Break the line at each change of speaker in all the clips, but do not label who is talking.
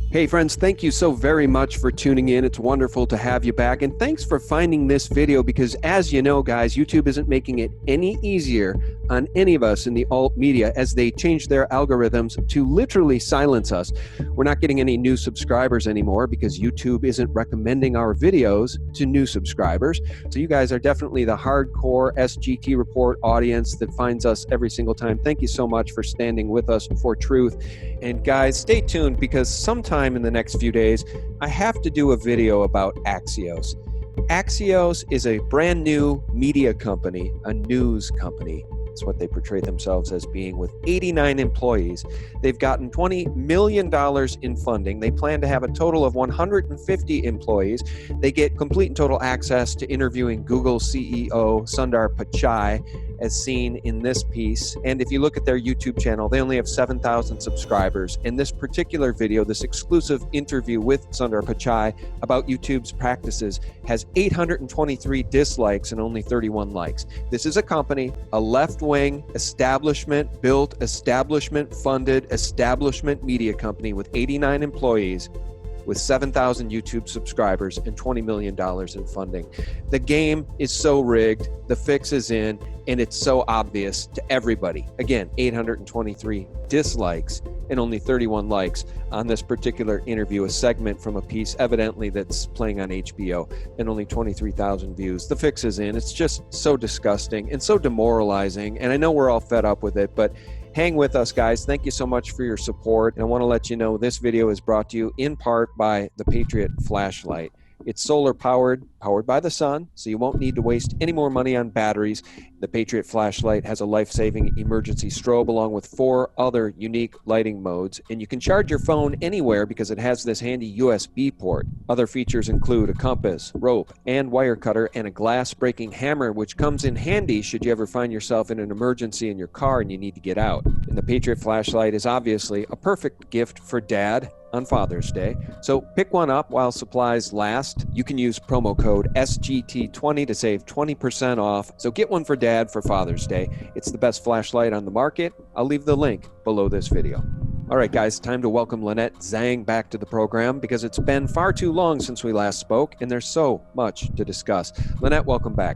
Hey friends, thank you so very much for tuning in. It's wonderful to have you back. And thanks for finding this video because as you know, guys, YouTube isn't making it any easier on any of us in the alt media as they change their algorithms to literally silence us. We're not getting any new subscribers anymore because YouTube isn't recommending our videos to new subscribers. So you guys are definitely the hardcore SGT Report audience that finds us every single time. Thank you so much for standing with us for truth. And guys, stay tuned because sometime in the next few days, I have to do a video about Axios. Axios is a brand new media company, a news company. That's what they portray themselves as being with 89 employees. They've gotten $20 million in funding. They plan to have a total of 150 employees. They get complete and total access to interviewing Google CEO Sundar Pichai, as seen in this piece. And if you look at their YouTube channel, they only have 7,000 subscribers. And this particular video, this exclusive interview with Sundar Pichai about YouTube's practices, has 823 dislikes and only 31 likes. This is a company, a left-wing, establishment-built, establishment-funded, establishment media company with 89 employees, with 7,000 YouTube subscribers and $20 million in funding. The game is so rigged, the fix is in, and it's so obvious to everybody. Again, 823 dislikes and only 31 likes on this particular interview, a segment from a piece evidently that's playing on HBO, and only 23,000 views. The fix is in. It's just so disgusting and so demoralizing, and I know we're all fed up with it, but hang with us, guys. Thank you so much for your support. And I want to let you know this video is brought to you in part by the Patriot Flashlight. It's solar powered by the sun, so you won't need to waste any more money on batteries. The Patriot Flashlight has a life-saving emergency strobe along with 4 other unique lighting modes, and you can charge your phone anywhere because it has this handy USB port. Other features include a compass, rope, and wire cutter, and a glass-breaking hammer, which comes in handy should you ever find yourself in an emergency in your car and you need to get out. And the Patriot Flashlight is obviously a perfect gift for Dad on Father's Day. So pick one up while supplies last. You can use promo code SGT20 to save 20% off. So get one for Dad for Father's Day. It's the best flashlight on the market. I'll leave the link below this video. All right, guys, time to welcome Lynette Zang back to the program because it's been far too long since we last spoke and there's so much to discuss. Lynette, welcome back.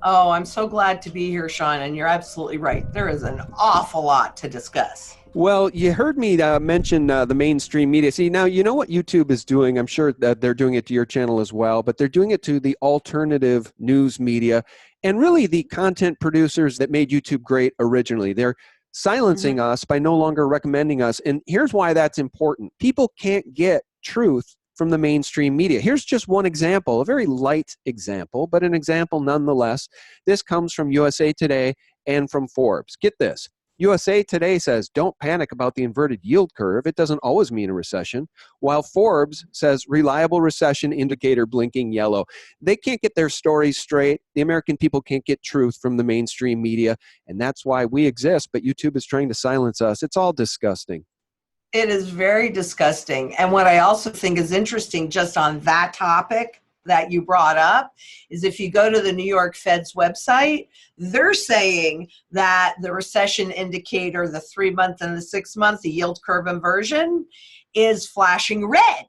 Oh, I'm so glad to be here, Sean, and you're absolutely right. There is an awful lot to discuss.
Well, you heard me mention the mainstream media. See, now you know what YouTube is doing. I'm sure that they're doing it to your channel as well, but they're doing it to the alternative news media and really the content producers that made YouTube great originally. They're silencing us by no longer recommending us. And here's why that's important. People can't get truth from the mainstream media. Here's just one example, a very light example, but an example nonetheless. This comes from USA Today and from Forbes. Get this. USA Today says, don't panic about the inverted yield curve. It doesn't always mean a recession. While Forbes says, reliable recession indicator blinking yellow. They can't get their stories straight. The American people can't get truth from the mainstream media. And that's why we exist. But YouTube is trying to silence us. It's all disgusting.
It is very disgusting. And what I also think is interesting just on that topic that you brought up is if you go to the New York Fed's website, they're saying that the recession indicator, the 3-month and the 6-month, the yield curve inversion, is flashing red.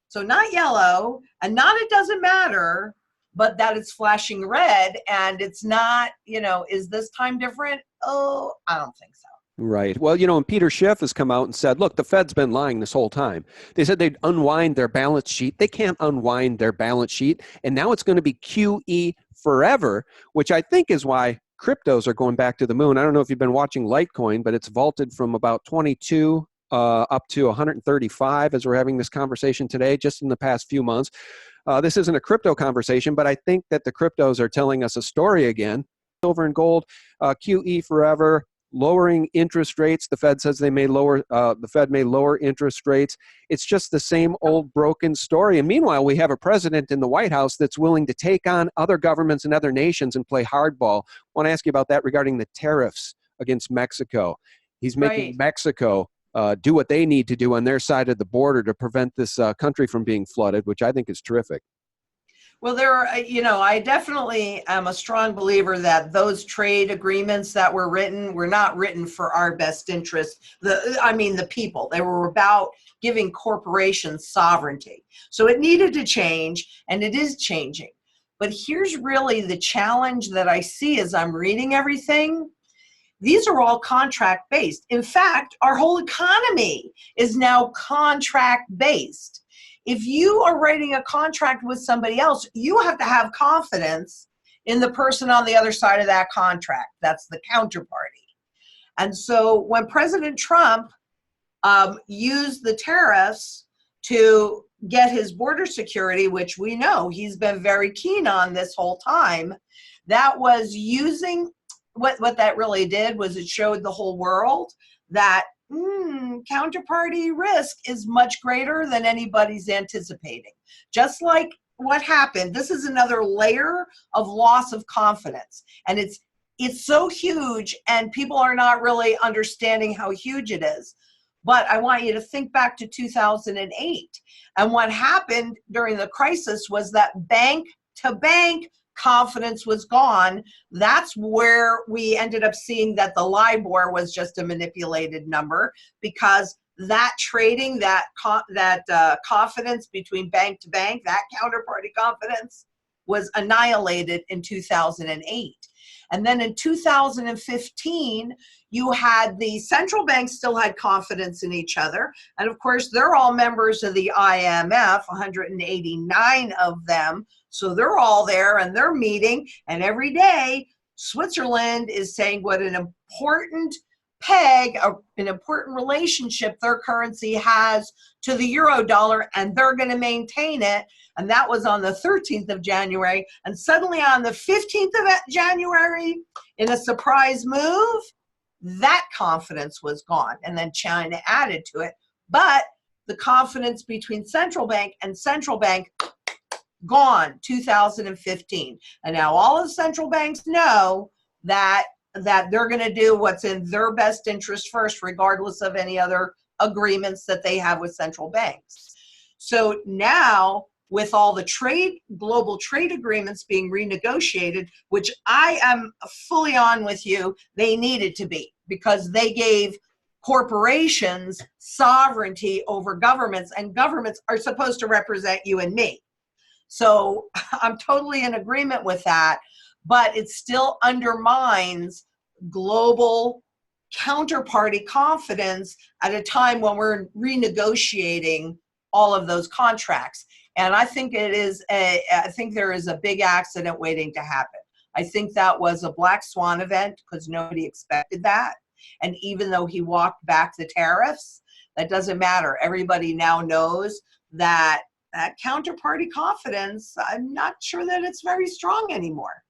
So not yellow, and not it doesn't matter, but that it's flashing red, and it's not, is this time different? Oh, I don't think so.
Right. Well, and Peter Schiff has come out and said, look, the Fed's been lying this whole time. They said they'd unwind their balance sheet. They can't unwind their balance sheet. And now it's going to be QE forever, which I think is why cryptos are going back to the moon. I don't know if you've been watching Litecoin, but it's vaulted from about 22 up to 135 as we're having this conversation today, just in the past few months. This isn't a crypto conversation, but I think that the cryptos are telling us a story again. Silver and gold, QE forever. Lowering interest rates. The Fed says they may lower. The Fed may lower interest rates. It's just the same old broken story. And meanwhile, we have a president in the White House that's willing to take on other governments and other nations and play hardball. I want to ask you about that regarding the tariffs against Mexico. He's making Mexico do what they need to do on their side of the border to prevent this country from being flooded, which I think is terrific.
Well, I definitely am a strong believer that those trade agreements that were not written for our best interest. The people. They were about giving corporations sovereignty. So it needed to change, and it is changing. But here's really the challenge that I see as I'm reading everything. These are all contract based. In fact, our whole economy is now contract based. If you are writing a contract with somebody else, you have to have confidence in the person on the other side of that contract. That's the counterparty. And so when President Trump used the tariffs to get his border security, which we know he's been very keen on this whole time, that was using, what that really did was it showed the whole world that counterparty risk is much greater than anybody's anticipating. Just like what happened, this is another layer of loss of confidence. And it's so huge, and people are not really understanding how huge it is. But I want you to think back to 2008. And what happened during the crisis was that bank to bank confidence was gone. That's where we ended up seeing that the LIBOR was just a manipulated number, because that trading, that confidence between bank to bank, that counterparty confidence was annihilated in 2008. And then in 2015, you had the central banks still had confidence in each other. And of course, they're all members of the IMF, 189 of them. So they're all there and they're meeting. And every day, Switzerland is saying what an important an important relationship their currency has to the euro dollar, and they're going to maintain it. And that was on the 13th of January. And suddenly on the 15th of January, in a surprise move, that confidence was gone. And then China added to it. But the confidence between central bank and central bank, gone 2015. And now all of the central banks know that they're going to do what's in their best interest first, regardless of any other agreements that they have with central banks. So now, with all the global trade agreements being renegotiated, which I am fully on with you, they needed to be, because they gave corporations sovereignty over governments, and governments are supposed to represent you and me. So I'm totally in agreement with that, but it still undermines global counterparty confidence at a time when we're renegotiating all of those contracts. And I think there is a big accident waiting to happen. I think that was a black swan event, because nobody expected that. And even though he walked back the tariffs, that doesn't matter. Everybody now knows that counterparty confidence, I'm not sure that it's very strong anymore.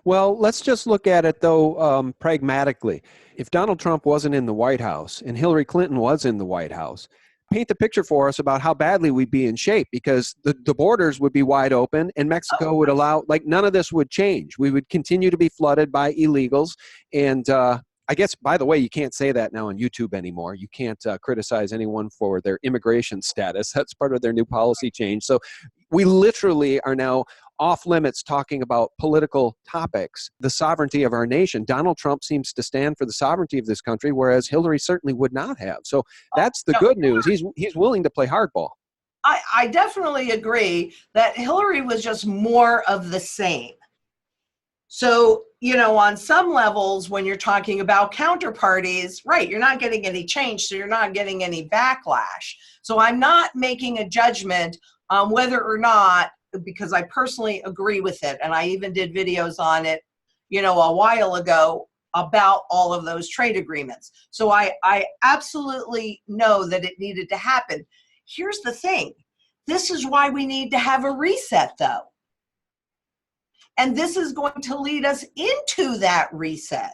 Well, let's just look at it, though, pragmatically. If Donald Trump wasn't in the White House and Hillary Clinton was in the White House, paint the picture for us about how badly we'd be in shape, because the borders would be wide open and Mexico would allow, none of this would change. We would continue to be flooded by illegals. And I guess, by the way, you can't say that now on YouTube anymore. You can't criticize anyone for their immigration status. That's part of their new policy change. So we literally are now off limits talking about political topics, the sovereignty of our nation. Donald Trump seems to stand for the sovereignty of this country, whereas Hillary certainly would not have. So that's the good news. He's willing to play hardball.
I definitely agree that Hillary was just more of the same. So, on some levels, when you're talking about counterparties, right, you're not getting any change, so you're not getting any backlash. So I'm not making a judgment on whether or not, because I personally agree with it, and I even did videos on it, a while ago about all of those trade agreements. So I absolutely know that it needed to happen. Here's the thing. This is why we need to have a reset, though. And this is going to lead us into that reset.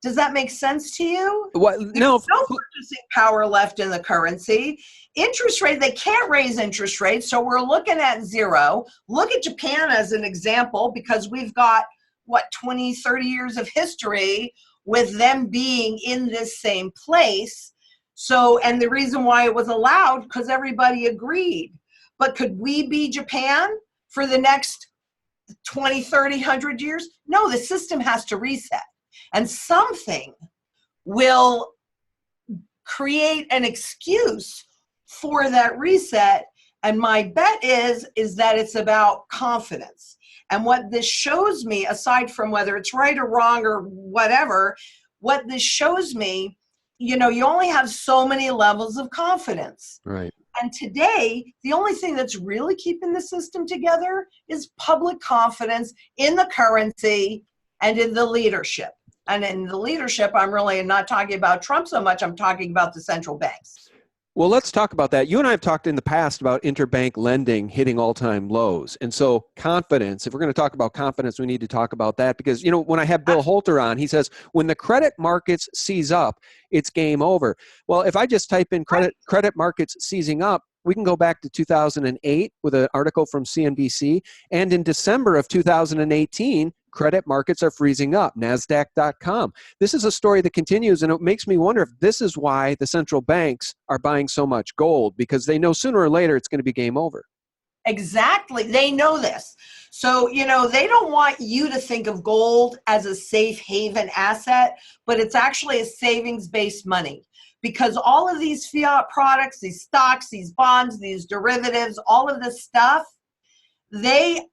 Does that make sense to you?
What? No.
There's no purchasing power left in the currency. Interest rate, they can't raise interest rates, so we're looking at zero. Look at Japan as an example, because we've got, 20, 30 years of history with them being in this same place. So, and the reason why it was allowed, because everybody agreed. But could we be Japan for the next 20, 30, 100 years? No, the system has to reset. And something will create an excuse for that reset. And my bet is that it's about confidence. And what this shows me, aside from whether it's right or wrong or whatever, what this shows me, you know, you only have so many levels of confidence.
Right.
And today, the only thing that's really keeping the system together is public confidence in the currency and in the leadership. And in the leadership, I'm really not talking about Trump so much, I'm talking about the central banks.
Well, let's talk about that. You and I have talked in the past about interbank lending hitting all-time lows. And so confidence, if we're going to talk about confidence, we need to talk about that because, you know, when I have Bill Holter on, he says, when the credit markets seize up, it's game over. Well, if I just type in credit markets seizing up, we can go back to 2008 with an article from CNBC. And in December of 2018, credit markets are freezing up, NASDAQ.com. This is a story that continues, and it makes me wonder if this is why the central banks are buying so much gold, because they know sooner or later it's going to be game over.
Exactly. They know this. So, you know, they don't want you to think of gold as a safe haven asset, but it's actually a savings-based money. Because all of these fiat products, these stocks, these bonds, these derivatives, all of this stuff, they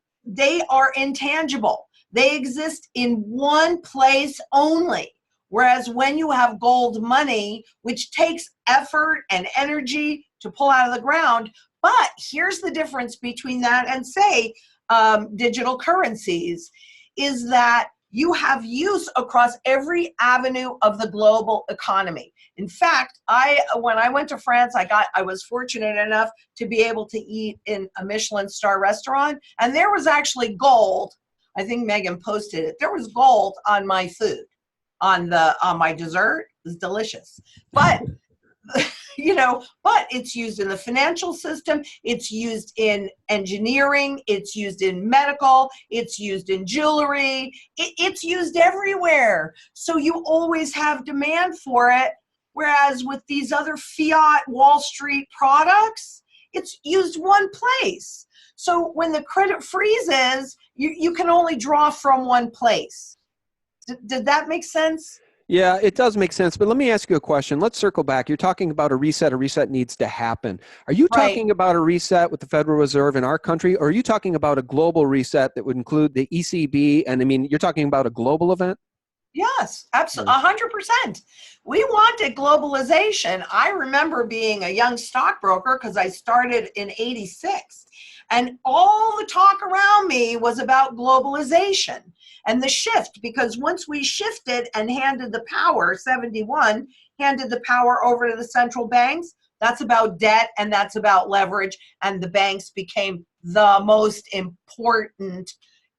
are intangible. They exist in one place only. Whereas when you have gold money, which takes effort and energy to pull out of the ground, but here's the difference between that and, say, digital currencies, is that you have use across every avenue of the global economy. In fact, when I went to France, I was fortunate enough to be able to eat in a Michelin star restaurant, and there was actually gold. I think Megan posted it. There was gold on my food, on my dessert. It was delicious. But you know, but it's used in the financial system, it's used in engineering, it's used in medical, it's used in jewelry, it's used everywhere. So you always have demand for it. Whereas with these other fiat Wall Street products, it's used one place. So when the credit freezes, you can only draw from one place. Did that make sense?
Yeah, it does make sense. But let me ask you a question. Let's circle back. You're talking about a reset. A reset needs to happen. Are you talking about a reset with the Federal Reserve in our country, or are you talking about a global reset that would include the ECB? And I mean, you're talking about a global event?
Yes, absolutely, 100%. We wanted globalization. I remember being a young stockbroker because I started in '86. And all the talk around me was about globalization and the shift, because once we shifted and handed the power, 71, handed the power over to the central banks, that's about debt and that's about leverage, and the banks became the most important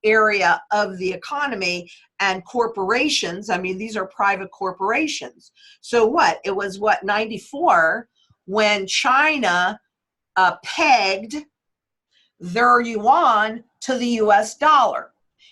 area of the economy. And corporations, I mean, these are private corporations. So what? It was 94 when China pegged their yuan to the US dollar.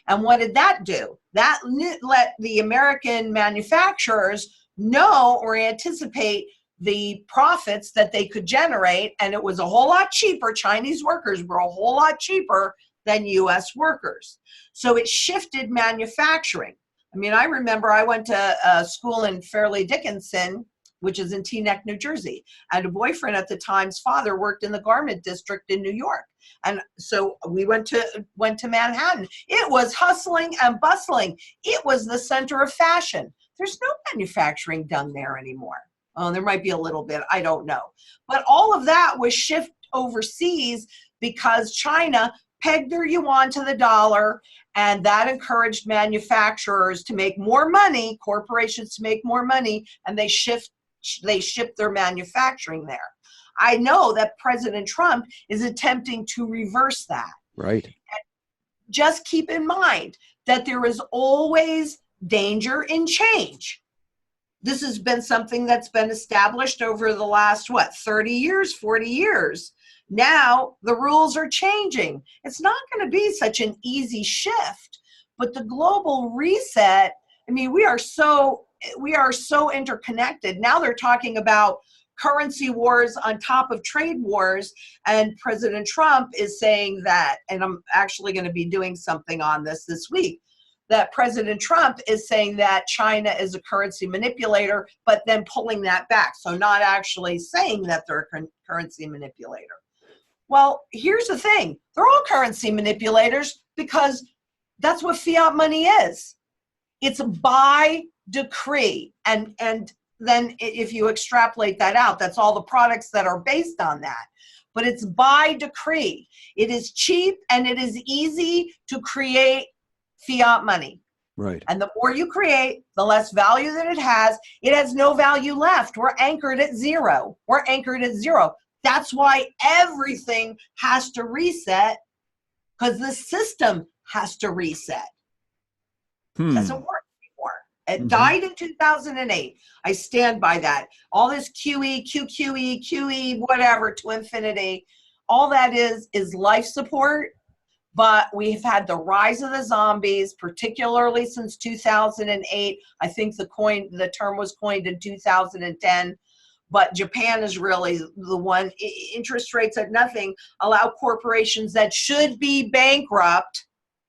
And what did that do? That let the American manufacturers know or anticipate the profits that they could generate, and it was a whole lot cheaper. Chinese workers were a whole lot cheaper than US workers. So it shifted manufacturing. I mean, I remember I went to a school in Fairleigh Dickinson, which is in Teaneck, New Jersey, and a boyfriend at the time's father worked in the garment district in New York. And so we went to Manhattan. It was hustling and bustling. It was the center of fashion. There's no manufacturing done there anymore. Oh, there might be a little bit, I don't know. But all of that was shifted overseas because China pegged their yuan to the dollar, and that encouraged manufacturers to make more money, corporations to make more money, and they shipped their manufacturing there. I know that President Trump is attempting to reverse that.
Right.
And just keep in mind that there is always danger in change. This has been something that's been established over the last, 30 years, 40 years. Now the rules are changing. It's not going to be such an easy shift, but the global reset, I mean, we are so interconnected. Now they're talking about currency wars on top of trade wars. And President Trump is saying that, and I'm actually going to be doing something on this week, that President Trump is saying that China is a currency manipulator, but then pulling that back. So not actually saying that they're a currency manipulator. Well, here's the thing. They're all currency manipulators because that's what fiat money is. It's by decree. And then if you extrapolate that out, that's all the products that are based on that. But it's by decree. It is cheap and it is easy to create fiat money.
Right.
And the more you create, the less value that it has. It has no value left. We're anchored at zero. We're anchored at zero. That's why everything has to reset, because the system has to reset. It doesn't work anymore. It died in 2008. I stand by that. All this QE, QQE, QE, whatever, to infinity, all that is life support. But we've had the rise of the zombies, particularly since 2008. I think the term was coined in 2010. But Japan is really the one. Interest rates at nothing allow corporations that should be bankrupt,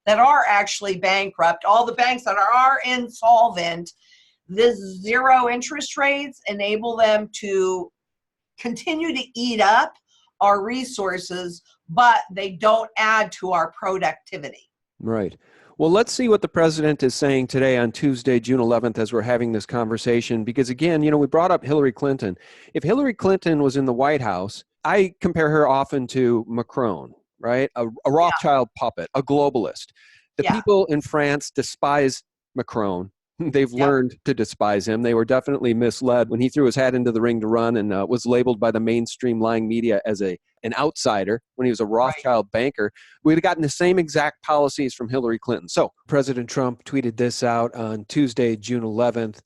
that are actually bankrupt, all the banks that are insolvent, this zero interest rates enable them to continue to eat up our resources, but they don't add to our productivity.
Right. Well, let's see what the president is saying today on Tuesday, June 11th, as we're having this conversation. Because again, we brought up Hillary Clinton. If Hillary Clinton was in the White House, I compare her often to Macron, right? A Rothschild puppet, a globalist. The people in France despise Macron. They've learned to despise him. They were definitely misled when he threw his hat into the ring to run and was labeled by the mainstream lying media as an outsider when he was a Rothschild banker. We'd have gotten the same exact policies from Hillary Clinton. So President Trump tweeted this out on Tuesday, June 11th.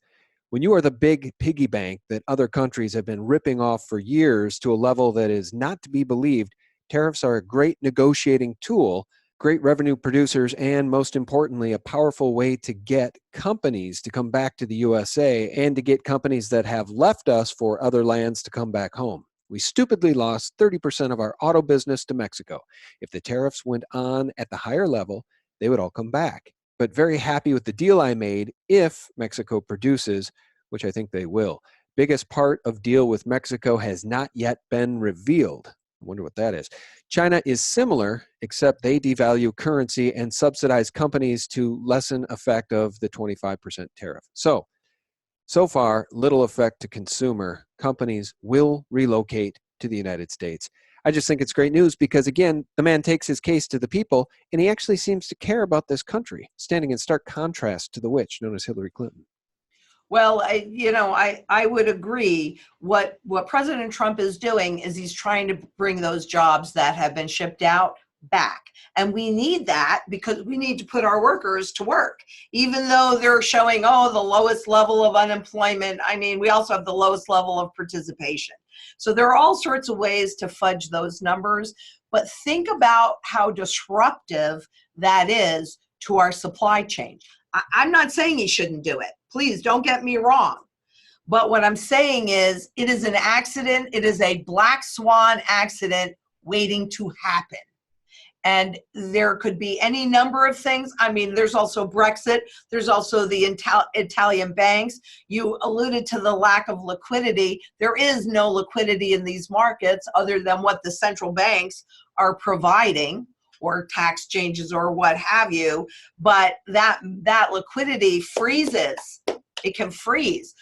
When you are the big piggy bank that other countries have been ripping off for years to a level that is not to be believed, tariffs are a great negotiating tool, great revenue producers, and most importantly, a powerful way to get companies to come back to the USA and to get companies that have left us for other lands to come back home. We stupidly lost 30% of our auto business to Mexico. If the tariffs went on at the higher level, they would all come back. But very happy with the deal I made if Mexico produces, which I think they will. Biggest part of deal with Mexico has not yet been revealed. I wonder what that is. China is similar, except they devalue currency and subsidize companies to lessen effect of the 25% tariff. So far, little effect to consumer. Companies will relocate to the United States. I just think it's great news because, again, the man takes his case to the people, and he actually seems to care about this country, standing in stark contrast to the witch known as Hillary Clinton.
Well, I would agree. What President Trump is doing is he's trying to bring those jobs that have been shipped out back. And we need that because we need to put our workers to work. Even though they're showing, the lowest level of unemployment, we also have the lowest level of participation. So there are all sorts of ways to fudge those numbers. But think about how disruptive that is to our supply chain. I'm not saying he shouldn't do it. Please don't get me wrong. But what I'm saying is it is an accident. It is a black swan accident waiting to happen. And there could be any number of things. There's also Brexit. There's also the Italian banks. You alluded to the lack of liquidity. There is no liquidity in these markets other than what the central banks are providing, or tax changes or what have you, but that liquidity freezes. It can freeze,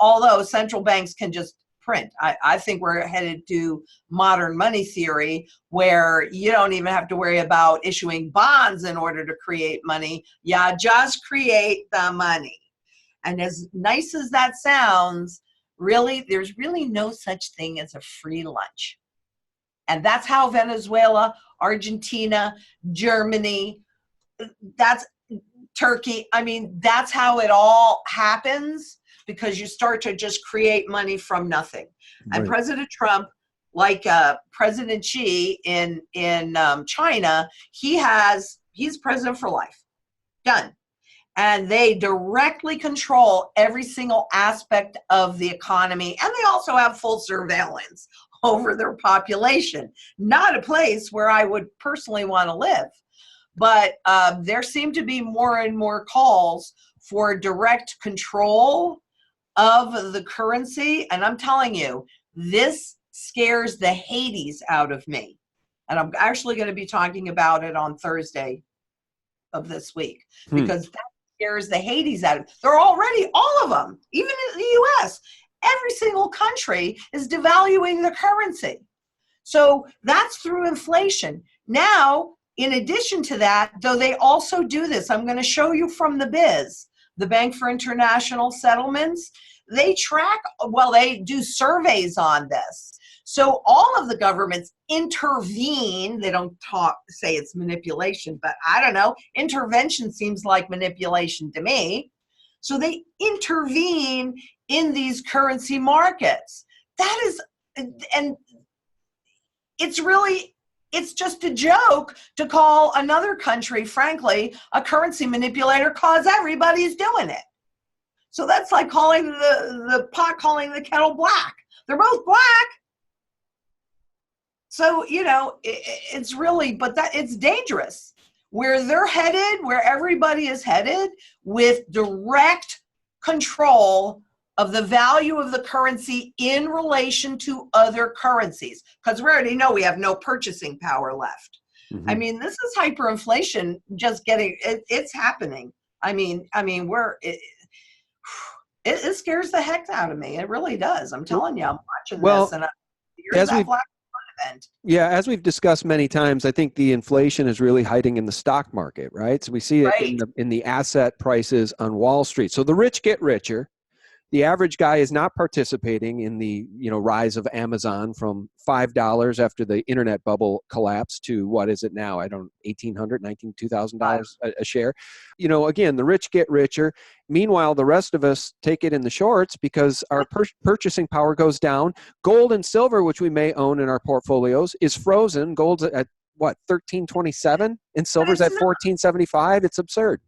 although central banks can just print. I think we're headed to modern money theory where you don't even have to worry about issuing bonds in order to create money. You just create the money. And as nice as that sounds, really, there's really no such thing as a free lunch. And that's how Venezuela, Argentina, Germany, that's Turkey. That's how it all happens, because you start to just create money from nothing. Right. And President Trump, like President Xi in China, he's president for life. Done. and they directly control every single aspect of the economy, and they also have full surveillance over their population. Not a place where I would personally want to live. But there seem to be more and more calls for direct control of the currency. And I'm telling you, this scares the Hades out of me. And I'm actually going to be talking about it on Thursday of this week, because that scares the Hades out of them. They're already, all of them, even in the US, every single country is devaluing the currency. So that's through inflation. Now, in addition to that, though, they also do this. I'm going to show you from the BIZ, the Bank for International Settlements. They track, well, they do surveys on this. So all of the governments intervene. They don't say it's manipulation, but I don't know. Intervention seems like manipulation to me. So they intervene in these currency markets. That is, and it's just a joke to call another country, frankly, a currency manipulator, because everybody's doing it. So that's like calling the pot calling the kettle black. They're both black. So, you know, it's really, but it's dangerous. Where they're headed, where everybody is headed, with direct control of the value of the currency in relation to other currencies. Because we already know we have no purchasing power left. I mean, this is hyperinflation just getting, it's happening. I mean, it scares the heck out of me. It really does. I'm telling you, I'm watching this, and here's that black event.
Yeah, as we've discussed many times, I think the inflation is really hiding in the stock market, right? So we see it in the asset prices on Wall Street. So the rich get richer. The average guy is not participating in the rise of Amazon from $5 after the internet bubble collapsed to what is it now? $1,800, $2,000 a share. Again, the rich get richer. Meanwhile, the rest of us take it in the shorts because our purchasing power goes down. Gold and silver, which we may own in our portfolios, is frozen. Gold's at what, $13.27, and silver's at $14.75. It's absurd.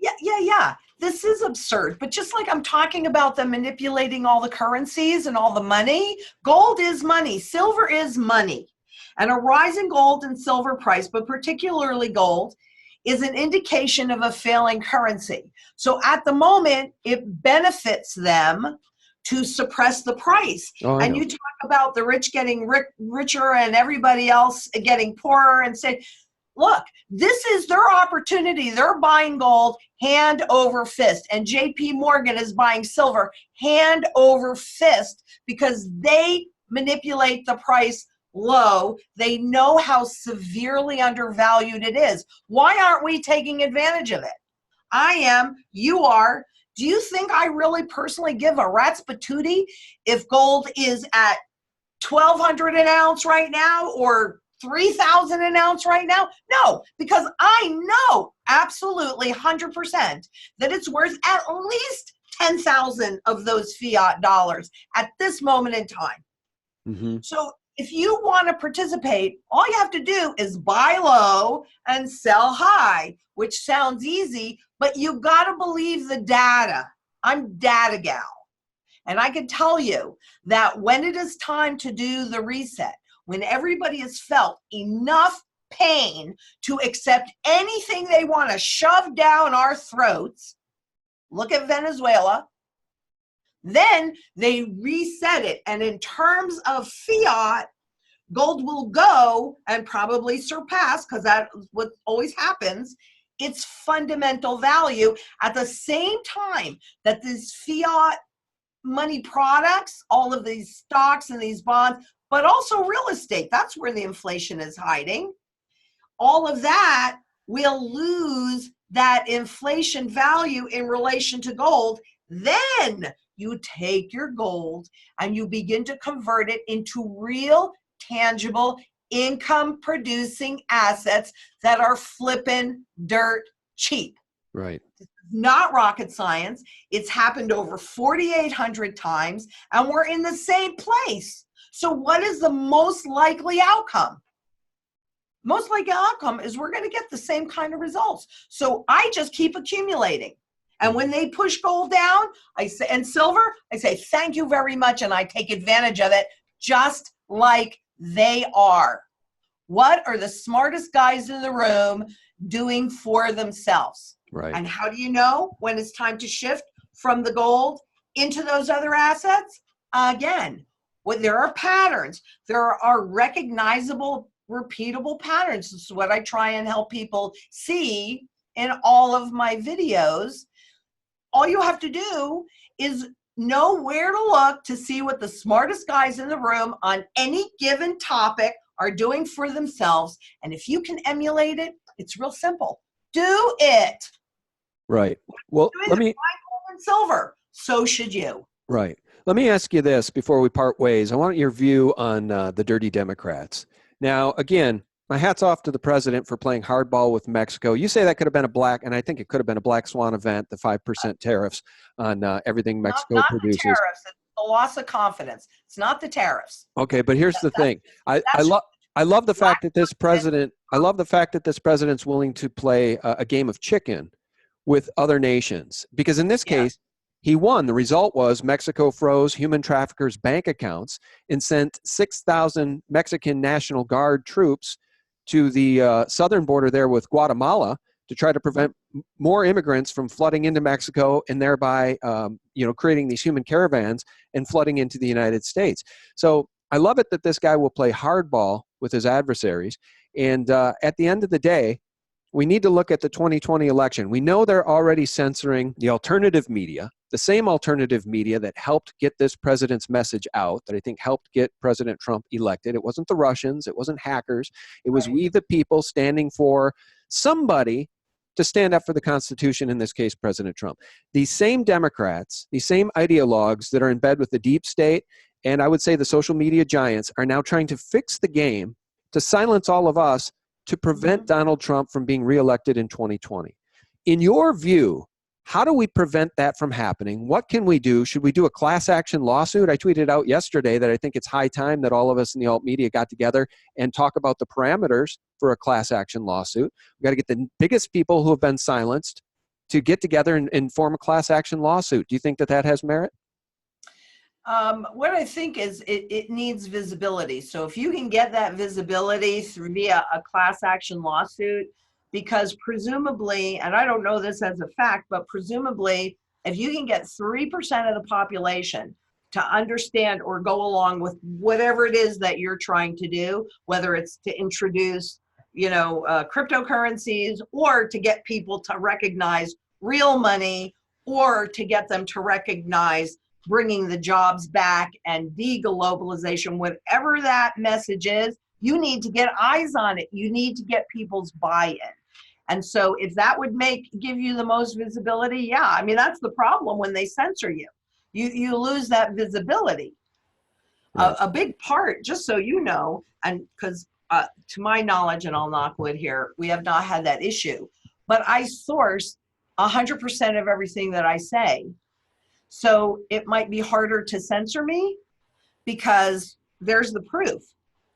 Yeah. This is absurd. But just like I'm talking about them manipulating all the currencies and all the money, gold is money, silver is money. And a rising gold and silver price, but particularly gold, is an indication of a failing currency. So at the moment, it benefits them to suppress the price. And you talk about the rich getting richer and everybody else getting poorer, and say, look, this is their opportunity. They're buying gold hand over fist. And JP Morgan is buying silver hand over fist because they manipulate the price low. They know how severely undervalued it is. Why aren't we taking advantage of it? I am. You are. Do you think I really personally give a rat's patootie if gold is at $1,200 an ounce right now or $3,000 an ounce right now? No, because I know absolutely 100% that it's worth at least 10,000 of those fiat dollars at this moment in time. So if you want to participate, all you have to do is buy low and sell high, which sounds easy, but you got to believe the data. I'm data gal. And I can tell you that when it is time to do the reset, when everybody has felt enough pain to accept anything they want to shove down our throats, look at Venezuela, then they reset it. And in terms of fiat, gold will go and probably surpass, because that's what always happens, its fundamental value at the same time that these fiat money products, all of these stocks and these bonds, but also real estate, that's where the inflation is hiding. All of that will lose that inflation value in relation to gold. Then you take your gold and you begin to convert it into real, tangible, income-producing assets that are flipping dirt cheap.
Right.
Not rocket science. It's happened over 4,800 times, and we're in the same place. So what is the most likely outcome? Most likely outcome is we're going to get the same kind of results. So I just keep accumulating. And when they push gold down, I say, and silver, I say, thank you very much. And I take advantage of it just like they are. What are the smartest guys in the room doing for themselves?
Right.
And how do you know when it's time to shift from the gold into those other assets? Again, there are patterns. There are recognizable, repeatable patterns. This is what I try and help people see in all of my videos. All you have to do is know where to look to see what the smartest guys in the room on any given topic are doing for themselves. And if you can emulate it, it's real simple. Do it.
Right. Well, let me.
Gold and silver. So should you.
Right. Let me ask you this before we part ways. I want your view on the dirty Democrats. Now, again, my hat's off to the president for playing hardball with Mexico. You say that could have been and I think it could have been a black swan event, the 5% tariffs on everything Mexico
not
produces.
The tariffs. It's the loss of confidence. It's not the tariffs.
Okay, but here's the thing. I love the fact that this president. I love the fact that this president's willing to play a game of chicken with other nations, because in this case, he won. The result was Mexico froze human traffickers' bank accounts and sent 6,000 Mexican National Guard troops to the southern border there with Guatemala to try to prevent more immigrants from flooding into Mexico and thereby, creating these human caravans and flooding into the United States. So I love it that this guy will play hardball with his adversaries. And at the end of the day, we need to look at the 2020 election. We know they're already censoring the alternative media, the same alternative media that helped get this president's message out, that I think helped get President Trump elected. It wasn't the Russians. It wasn't hackers. It was we, the people, standing for somebody to stand up for the Constitution, in this case, President Trump. These same Democrats, these same ideologues that are in bed with the deep state, and I would say the social media giants, are now trying to fix the game to silence all of us to prevent Donald Trump from being reelected in 2020. In your view, how do we prevent that from happening? What can we do? Should we do a class action lawsuit? I tweeted out yesterday that I think it's high time that all of us in the alt media got together and talk about the parameters for a class action lawsuit. We've got to get the biggest people who have been silenced to get together and form a class action lawsuit. Do you think that that has merit?
What I think is it needs visibility. So if you can get that visibility via a class action lawsuit, because presumably, and I don't know this as a fact, but presumably if you can get 3% of the population to understand or go along with whatever it is that you're trying to do, whether it's to introduce, cryptocurrencies, or to get people to recognize real money, or to get them to recognize bringing the jobs back and de-globalization, whatever that message is, you need to get eyes on it. You need to get people's buy-in. And so if that would give you the most visibility, that's the problem when they censor you. You lose that visibility. Right. A big part, just so you know, and because to my knowledge, and I'll knock wood here, we have not had that issue, but I source 100% of everything that I say. So it might be harder to censor me because there's the proof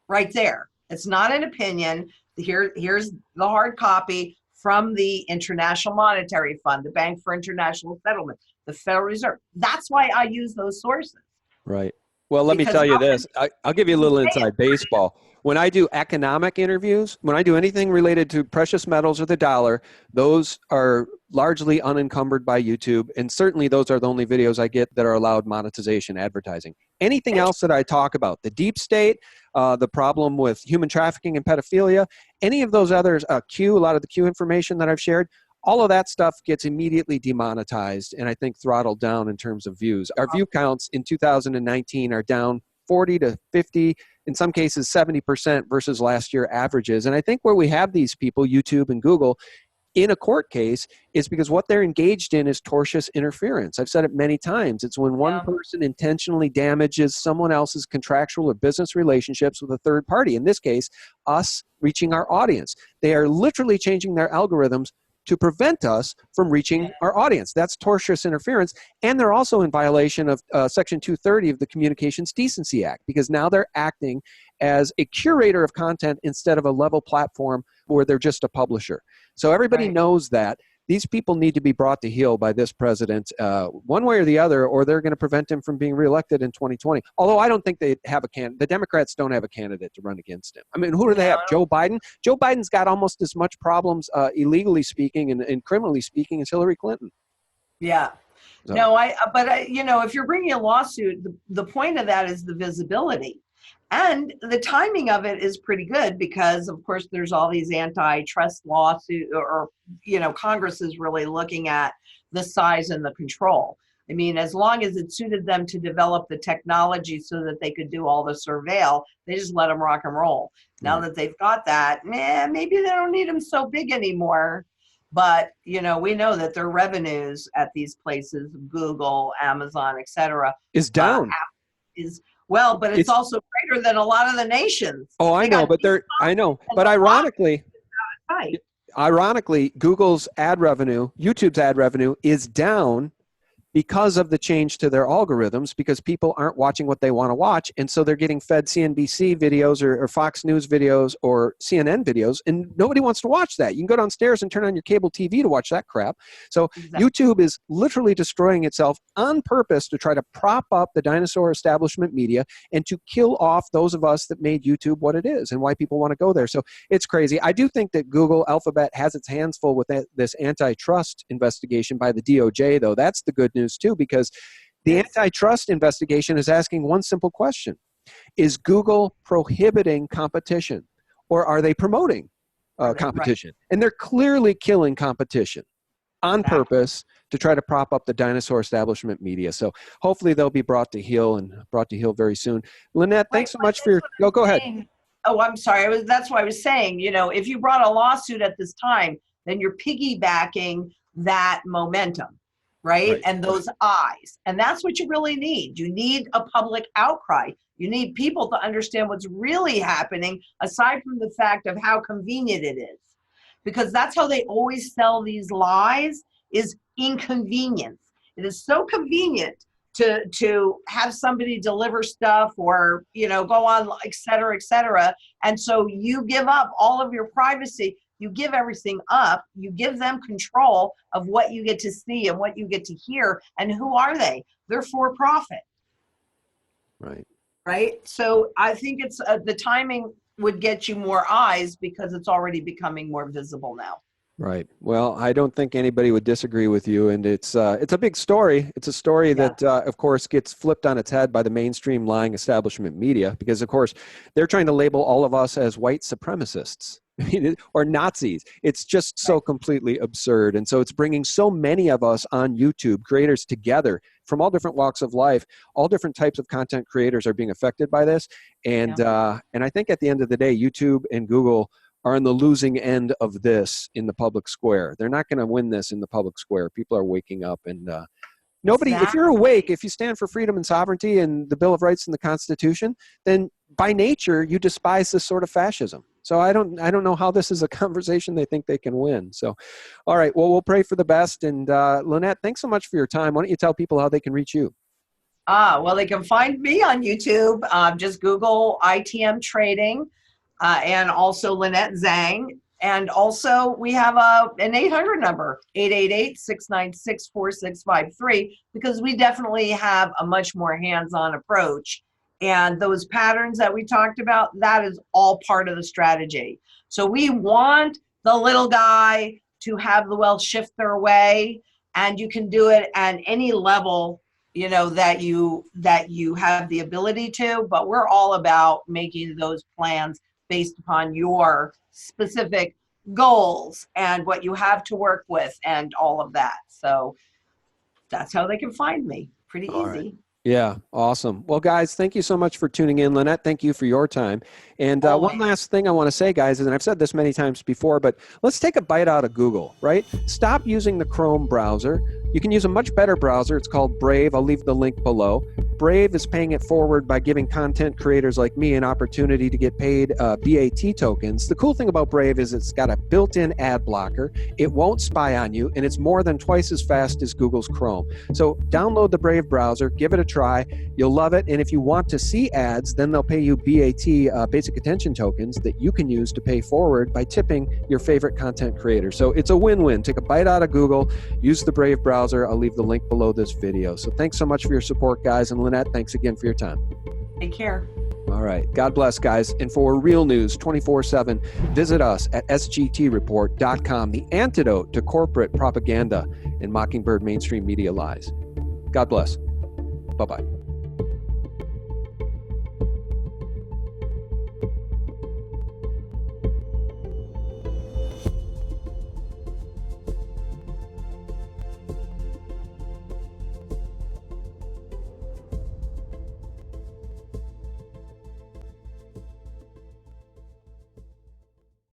right there. It's not an opinion. Here's the hard copy from the International Monetary Fund, the Bank for International Settlement, the Federal Reserve. That's why I use those sources.
Right. Well, let me tell you this. I'll give you a little inside baseball. When I do economic interviews, when I do anything related to precious metals or the dollar, those are largely unencumbered by YouTube. And certainly those are the only videos I get that are allowed monetization advertising. Anything else that I talk about, the deep state, the problem with human trafficking and pedophilia, any of those others, a lot of the Q information that I've shared, all of that stuff gets immediately demonetized and I think throttled down in terms of views. Our view counts in 2019 are down 40 to 50, in some cases 70% versus last year averages. And I think where we have these people, YouTube and Google, in a court case is because what they're engaged in is tortious interference. I've said it many times. It's when one person intentionally damages someone else's contractual or business relationships with a third party. In this case, us reaching our audience. They are literally changing their algorithms to prevent us from reaching our audience. That's tortious interference. And they're also in violation of Section 230 of the Communications Decency Act, because now they're acting as a curator of content instead of a level platform where they're just a publisher. So everybody knows that. these people need to be brought to heel by this president one way or the other, or they're going to prevent him from being reelected in 2020. Although I don't think they have a candidate. The Democrats don't have a candidate to run against him. I mean, who do they have? Joe Biden? Joe Biden's got almost as much problems illegally speaking and criminally speaking as Hillary Clinton.
Yeah.
So.
No, you know, if you're bringing a lawsuit, the point of that is the visibility. And the timing of it is pretty good because, of course, there's all these antitrust lawsuits, or, you know, Congress is really looking at the size and the control. I mean, as long as it suited them to develop the technology so that they could do all the surveil, they just let them rock and roll. Now that they've got that, maybe they don't need them so big anymore. But, you know, we know that their revenues at these places, Google, Amazon, etc.,
is down.
But it's also greater than a lot of the nations.
Oh, I know, but ironically, Google's ad revenue, YouTube's ad revenue is down because of the change to their algorithms, because people aren't watching what they want to watch. And so they're getting fed CNBC videos or Fox News videos or CNN videos, and nobody wants to watch that. You can go downstairs and turn on your cable TV to watch that crap. So YouTube is literally destroying itself on purpose to try to prop up the dinosaur establishment media and to kill off those of us that made YouTube what it is and why people want to go there. So it's crazy. I do think that Google Alphabet has its hands full with this antitrust investigation by the DOJ, though. That's the good news too, because the antitrust investigation is asking one simple question: is Google prohibiting competition, or are they promoting competition? Right. And they're clearly killing competition on purpose to try to prop up the dinosaur establishment media. So hopefully they'll be brought to heel very soon. Lynette, thanks so much for your go ahead.
Oh, I'm sorry. That's why I was saying, you know, if you brought a lawsuit at this time, then you're piggybacking that momentum. Right? And those eyes. And that's what you really need. You need a public outcry. You need people to understand what's really happening, aside from the fact of how convenient it is. Because that's how they always sell these lies, is inconvenience. It is so convenient to have somebody deliver stuff or, you know, go on, et cetera, et cetera. And so you give up all of your privacy. You give everything up. You give them control of what you get to see and what you get to hear. And who are they? They're for profit. Right. So I think it's the timing would get you more eyes because it's already becoming more visible now. Right.
Well, I don't think anybody would disagree with you. And it's a big story. It's a story that, of course, gets flipped on its head by the mainstream lying establishment media, because, of course, they're trying to label all of us as white supremacists or Nazis. It's just so completely absurd. And so it's bringing so many of us on YouTube, creators together from all different walks of life. All different types of content creators are being affected by this. And I think at the end of the day, YouTube and Google are on the losing end of this in the public square. They're not going to win this in the public square. People are waking up, and nobody, if you're awake, if you stand for freedom and sovereignty and the Bill of Rights and the Constitution, then by nature, you despise this sort of fascism. So I don't know how this is a conversation they think they can win. So, all right, well, we'll pray for the best. And Lynette, thanks so much for your time. Why don't you tell people how they can reach you?
Well, they can find me on YouTube. Just Google ITM Trading. And also Lynette Zang. And also we have an 800 number, 888-696-4653, because we definitely have a much more hands-on approach. And those patterns that we talked about, that is all part of the strategy. So we want the little guy to have the wealth shift their way, and you can do it at any level, you know, that you have the ability to, but we're all about making those plans based upon your specific goals and what you have to work with and all of that. So that's how they can find me. Pretty easy. Right.
Yeah, awesome. Well, guys, thank you so much for tuning in. Lynette, thank you for your time. And one last thing I want to say, guys, and I've said this many times before, but let's take a bite out of Google, right? Stop using the Chrome browser. You can use a much better browser. It's called Brave. I'll leave the link below. Brave is paying it forward by giving content creators like me an opportunity to get paid BAT tokens. The cool thing about Brave is it's got a built-in ad blocker. It won't spy on you, and it's more than twice as fast as Google's Chrome. So download the Brave browser, give it a try. You'll love it, and if you want to see ads, then they'll pay you BAT, basic attention tokens, that you can use to pay forward by tipping your favorite content creator. So it's a win-win. Take a bite out of Google, use the Brave browser. I'll leave the link below this video. So thanks so much for your support, guys, and Lynette, thanks again for your time.
Take care.
All right. God bless, guys. And for real news 24/7, visit us at sgtreport.com, the antidote to corporate propaganda and Mockingbird mainstream media lies. God bless. Bye-bye.